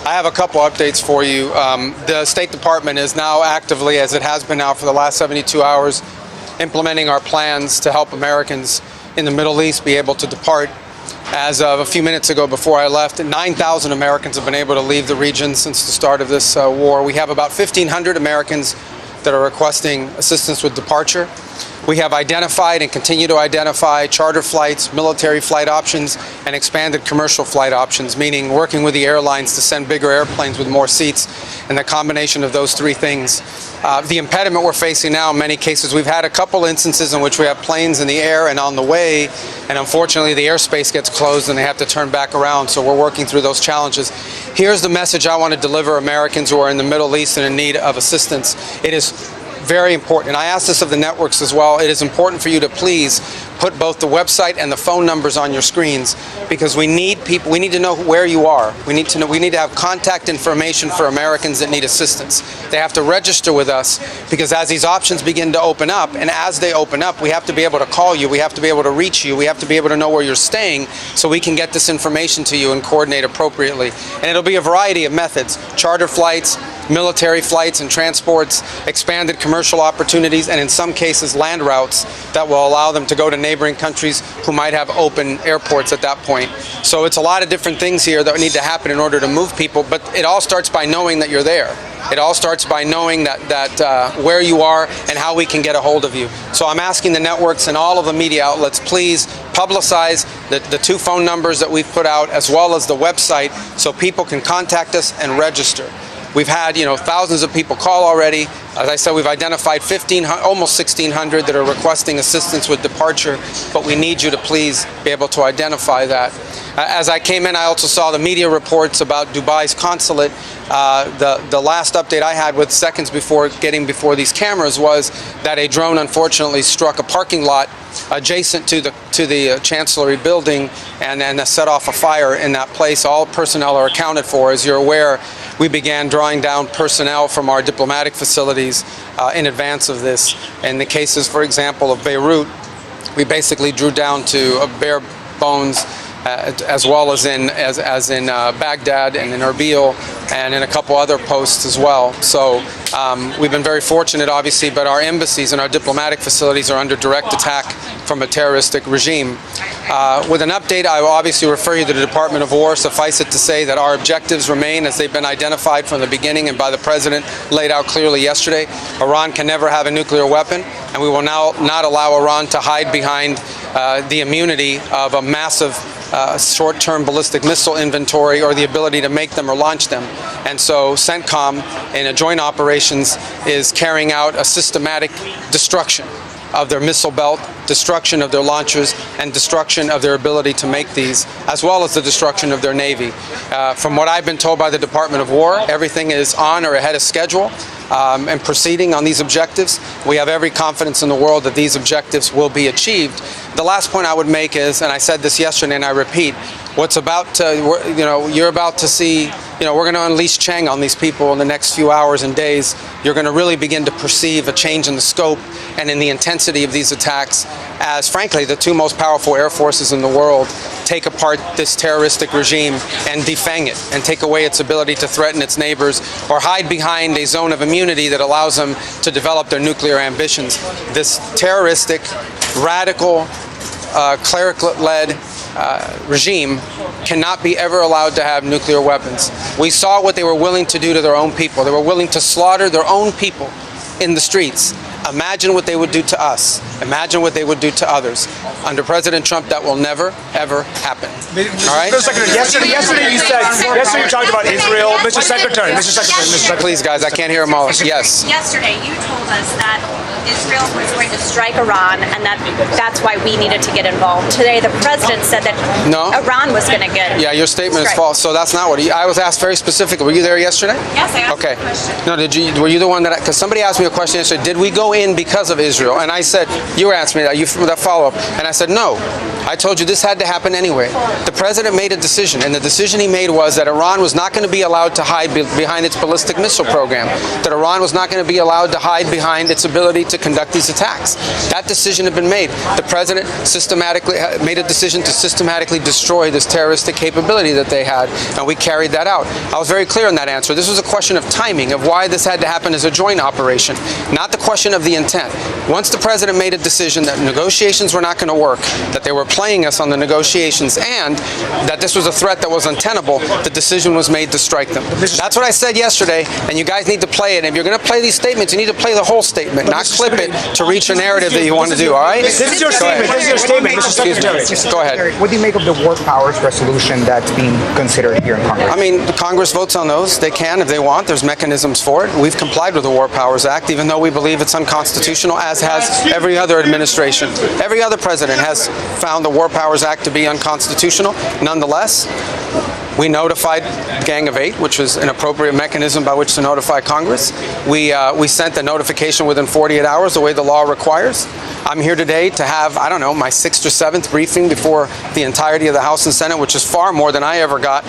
I have a couple updates for you. The State Department is now actively, as it has been now for the last 72 hours, implementing our plans to help Americans in the Middle East be able to depart. As of a few minutes ago before I left, 9,000 Americans have been able to leave the region since the start of this war. We have about 1,500 Americans that are requesting assistance with departure. We have identified and continue to identify charter flights, military flight options, and expanded commercial flight options, meaning working with the airlines to send bigger airplanes with more seats, and the combination of those three things. The impediment we're facing now in many cases, we've had a couple instances in which we have planes in the air and on the way, and unfortunately the airspace gets closed and they have to turn back around, so we're working through those challenges. Here's the message I want to deliver Americans who are in the Middle East and in need of assistance. It is very important, and I ask this of the networks as well. It is important for you to please put both the website and the phone numbers on your screens, because we need people. We need to know where you are. We need to know. We need to have contact information for Americans that need assistance. They have to register with us, because as these options begin to open up, and as they open up, we have to be able to call you. We have to be able to reach you. We have to be able to know where you're staying, so we can get this information to you and coordinate appropriately. And it'll be a variety of methods: charter flights, military flights and transports, expanded commercial opportunities, and in some cases land routes that will allow them to go to neighboring countries who might have open airports at that point. So it's a lot of different things here that need to happen in order to move people, but it all starts by knowing that you're there. It all starts by knowing that where you are and how we can get a hold of you. So I'm asking the networks and all of the media outlets, please publicize the two phone numbers that we've put out, as well as the website, so people can contact us and register. We've had, thousands of people call already. As I said, we've identified almost 1,600 that are requesting assistance with departure, but we need you to please be able to identify that. As I came in, I also saw the media reports about Dubai's consulate. The last update I had with seconds before getting before these cameras was that a drone unfortunately struck a parking lot adjacent to the Chancellery building and then set off a fire in that place. All personnel are accounted for. As you're aware, we began drawing down personnel from our diplomatic facilities in advance of this. In the cases, for example, of Beirut, we basically drew down to bare bones, as well as in Baghdad and in Erbil and in a couple other posts as well. So we've been very fortunate, obviously, but our embassies and our diplomatic facilities are under direct attack from a terroristic regime. With an update, I will obviously refer you to the Department of War. Suffice it to say that our objectives remain as they've been identified from the beginning and by the President laid out clearly yesterday. Iran can never have a nuclear weapon, and we will now not allow Iran to hide behind the immunity of a massive short-term ballistic missile inventory or the ability to make them or launch them. And so CENTCOM, in a joint operations, is carrying out a systematic destruction of their missile belt, destruction of their launchers, and destruction of their ability to make these, as well as the destruction of their Navy. From what I've been told by the Department of War, everything is on or ahead of schedule and proceeding on these objectives. We have every confidence in the world that these objectives will be achieved. The last point I would make is, and I said this yesterday and I repeat, what's about to, you're about to see, we're going to unleash Cheng on these people in the next few hours and days. You're going to really begin to perceive a change in the scope and in the intensity of these attacks as, frankly, the two most powerful air forces in the world take apart this terroristic regime and defang it and take away its ability to threaten its neighbors or hide behind a zone of immunity that allows them to develop their nuclear ambitions. This terroristic, radical, cleric-led regime cannot be ever allowed to have nuclear weapons. We saw what they were willing to do to their own people. They were willing to slaughter their own people in the streets. Imagine what they would do to us. Imagine what they would do to others. Under President Trump, that will never, ever happen. All right? Yesterday you talked about Israel. Mr. Secretary. Please, guys, I can't hear them all. Yes. Yesterday you told us that Israel was going to strike Iran and that's why we needed to get involved. Today the President said that Iran was going to get Yeah, your statement is false. So that's not what I was asked very specifically. Were you there yesterday? Yes, I asked Okay. a question. No, were you the one that, because somebody asked me a question yesterday, did we go in because of Israel. And I said, you were asking me that follow-up, and I said, no. I told you this had to happen anyway. The president made a decision, and the decision he made was that Iran was not going to be allowed to hide behind its ballistic missile program, that Iran was not going to be allowed to hide behind its ability to conduct these attacks. That decision had been made. The president systematically made a decision to systematically destroy this terroristic capability that they had, and we carried that out. I was very clear in that answer. This was a question of timing, of why this had to happen as a joint operation, not the question of the intent. Once the president made a decision that negotiations were not going to work, that they were playing us on the negotiations, and that this was a threat that was untenable, the decision was made to strike them. That's what I said yesterday, and you guys need to play it. And if you're going to play these statements, you need to play the whole statement, not clip it to reach a narrative that you want to do, all right? This is your statement. This is your statement, Mr. Secretary. Go ahead. What do you make of the war powers resolution that's being considered here in Congress? I mean, Congress votes on those. They can if they want. There's mechanisms for it. We've complied with the War Powers Act, even though we believe it's unconstitutional, as has every other administration. Every other president has found the War Powers Act to be unconstitutional. Nonetheless, we notified Gang of Eight, which was an appropriate mechanism by which to notify Congress. We sent the notification within 48 hours, the way the law requires. I'm here today to have, I don't know, my 6th or 7th briefing before the entirety of the House and Senate, which is far more than I ever got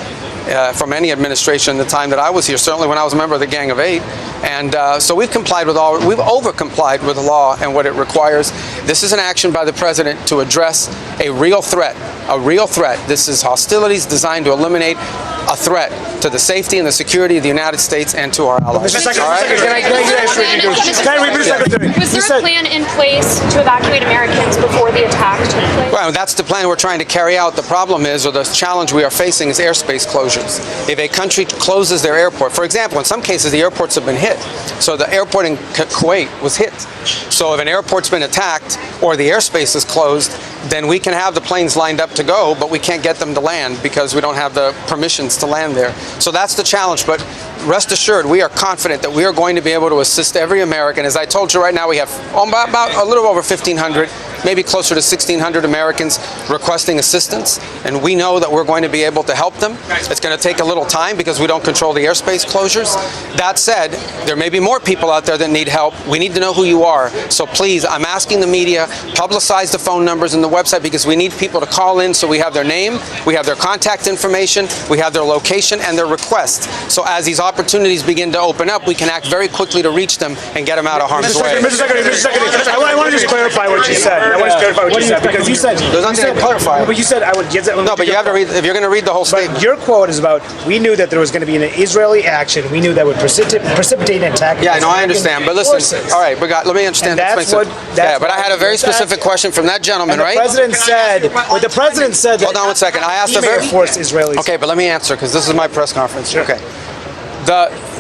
from any administration in the time that I was here, certainly when I was a member of the Gang of Eight. And so we've over-complied with the law and what it requires. This is an action by the president to address a real threat. This is hostilities designed to eliminate a threat to the safety and the security of the United States and to our allies. Mr. Secretary, can I Was there a plan in place to evacuate Americans before the attack took place? Well, that's the plan we're trying to carry out. The problem is, or the challenge we are facing, is airspace closures. If a country closes their airport, for example, in some cases the airports have been hit. So the airport in Kuwait was hit. So if an airport's been attacked or the airspace is closed, then we can have the planes lined up to go, but we can't get them to land because we don't have the permissions to land there. So that's the challenge. But rest assured, we are confident that we are going to be able to assist every American. As I told you right now, we have about a little over 1,500, maybe closer to 1,600 Americans requesting assistance, and we know that we're going to be able to help them. It's going to take a little time because we don't control the airspace closures. That said, there may be more people out there that need help. We need to know who you are. So please, I'm asking the media, publicize the phone numbers and the website, because we need people to call in so we have their name, we have their contact information, we have their location and their request. So as these opportunities begin to open up, we can act very quickly to reach them and get them out of harm's way. Mr. Secretary, I want to just clarify what you said. I want to clarify what you said, because you said... There's nothing to clarify. But you said I would... No, but you have to read... If you're going to read the whole statement... But your quote is about, we knew that there was going to be an Israeli action. We knew that would precipitate an attack. Yeah, no, I understand. But listen, all right, let me understand. Yeah, but I had a very specific question from that gentleman, right? The president said... Hold on one second. I asked a very... force Israelis. Okay, but let me answer, because this is my press conference. Sure. Okay.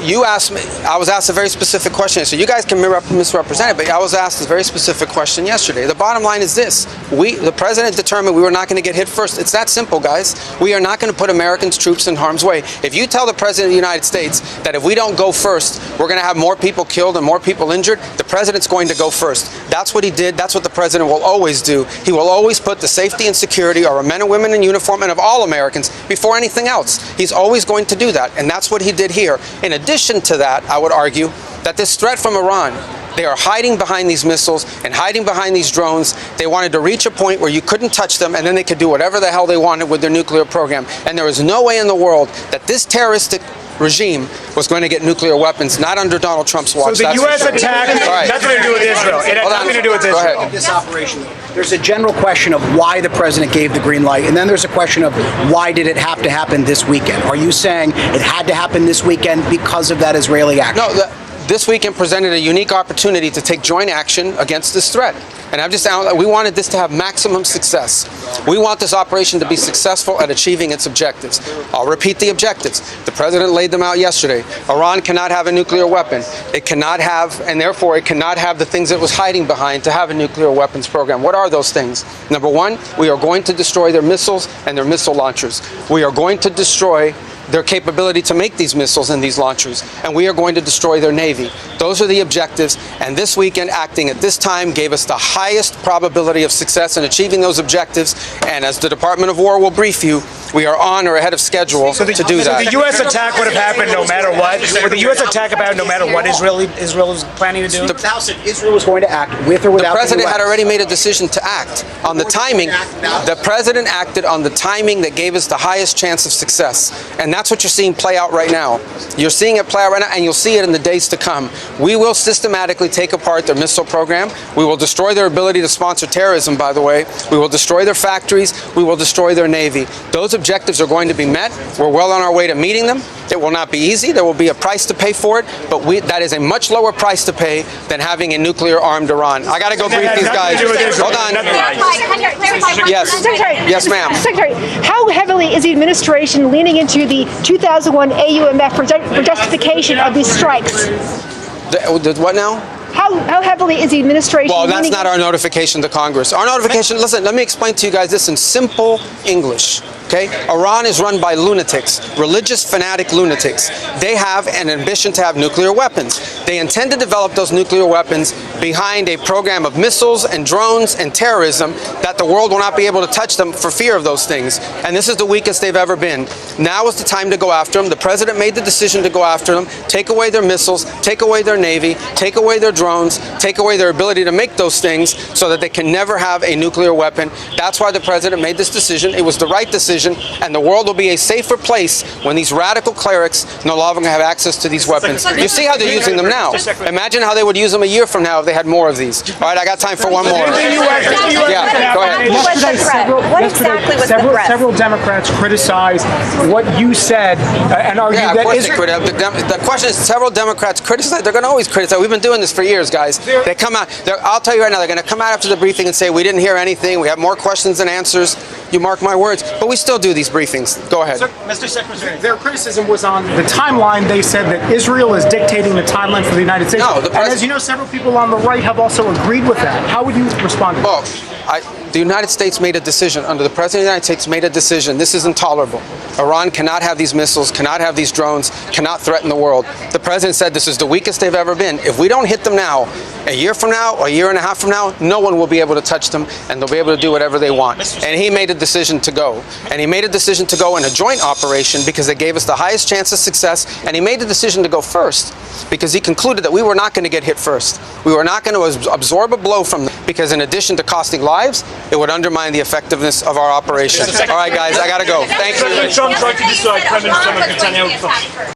You asked me, I was asked a very specific question. So you guys can misrepresent it, but I was asked a very specific question yesterday. The bottom line is this. The president determined we were not going to get hit first. It's that simple, guys. We are not going to put Americans' troops in harm's way. If you tell the president of the United States that if we don't go first, we're going to have more people killed and more people injured, the president's going to go first. That's what he did. That's what the president will always do. He will always put the safety and security of our men and women in uniform and of all Americans before anything else. He's always going to do that, and that's what he did here. In addition to that, I would argue that this threat from Iran, they are hiding behind these missiles and hiding behind these drones. They wanted to reach a point where you couldn't touch them, and then they could do whatever the hell they wanted with their nuclear program. And there is no way in the world that this terroristic regime was going to get nuclear weapons, not under Donald Trump's watch. So the U.S. attack had nothing to do with Israel. It had nothing to do with Israel. Go ahead. This operation, there's a general question of why the president gave the green light, and then there's a question of why did it have to happen this weekend? Are you saying it had to happen this weekend because of that Israeli action? No, this weekend presented a unique opportunity to take joint action against this threat. And we wanted this to have maximum success. We want this operation to be successful at achieving its objectives. I'll repeat the objectives. The president laid them out yesterday. Iran cannot have a nuclear weapon. It cannot have, and therefore it cannot have the things it was hiding behind to have a nuclear weapons program. What are those things? Number one, we are going to destroy their missiles and their missile launchers. We are going to destroy their capability to make these missiles and these launchers, and we are going to destroy their Navy. Those are the objectives, and this weekend, acting at this time, gave us the highest probability of success in achieving those objectives, and as the Department of War will brief you, We are on or ahead of schedule to do that. The U.S. attack would have happened no matter what. Would the U.S. attack have happened no matter what Israel is planning to do? The House said Israel was going to act with or without the president US. had already made a decision to act on the timing. The president acted on the timing that gave us the highest chance of success. And that's what you're seeing play out right now. You're seeing it play out right now, and you'll see it in the days to come. We will systematically take apart their missile program. We will destroy their ability to sponsor terrorism, by the way. We will destroy their factories. We will destroy their Navy. Those objectives are going to be met. We're well on our way to meeting them. It will not be easy. There will be a price to pay for it, but that is a much lower price to pay than having a nuclear-armed Iran. I got to go brief these guys. Hold on. Yes. Yes, ma'am. Secretary, how heavily is the administration leaning into the 2001 AUMF for justification of these strikes? What now? How heavily is the administration? Well, that's not our notification to Congress. Our notification, listen, let me explain to you guys this in simple English. Okay? Iran is run by lunatics, religious fanatic lunatics. They have an ambition to have nuclear weapons. They intend to develop those nuclear weapons behind a program of missiles and drones and terrorism that the world will not be able to touch them for fear of those things. And this is the weakest they've ever been. Now is the time to go after them. The president made the decision to go after them, take away their missiles, take away their Navy, take away their drones, take away their ability to make those things so that they can never have a nuclear weapon. That's why the president made this decision. It was the right decision. And the world will be a safer place when these radical clerics no longer have access to these weapons. You see how they're using them now. Imagine how they would use them a year from now if they had more of these. All right, I got time for one more. Yeah, go ahead. What was the threat? What exactly was the threat? Several Democrats criticized what you said and argued Yeah, of that course they criticize. The question is, several Democrats criticize. They're going to always criticize. We've been doing this for years, guys. They come out. I'll tell you right now, they're going to come out after the briefing and say, we didn't hear anything. We have more questions than answers. You mark my words. But we still do these briefings. Go ahead. Mr. Secretary, their criticism was on the timeline. They said that Israel is dictating the timeline for the United States. No, and as you know, several people on the right have also agreed with that. How would you respond to that? The United States made a decision. Under the President of the United States made a decision. This is intolerable. Iran cannot have these missiles, cannot have these drones, cannot threaten the world. The President said this is the weakest they've ever been. If we don't hit them now, a year from now, a year and a half from now, no one will be able to touch them, and they'll be able to do whatever they want. And he made a decision to go. And he made a decision to go in a joint operation because it gave us the highest chance of success. And he made the decision to go first because he concluded that we were not going to get hit first. We were not going to absorb a blow from them because in addition to costing lives, it would undermine the effectiveness of our operation. All right, guys, I got to go. Thank you. Trump tried to decide Prime Minister Netanyahu.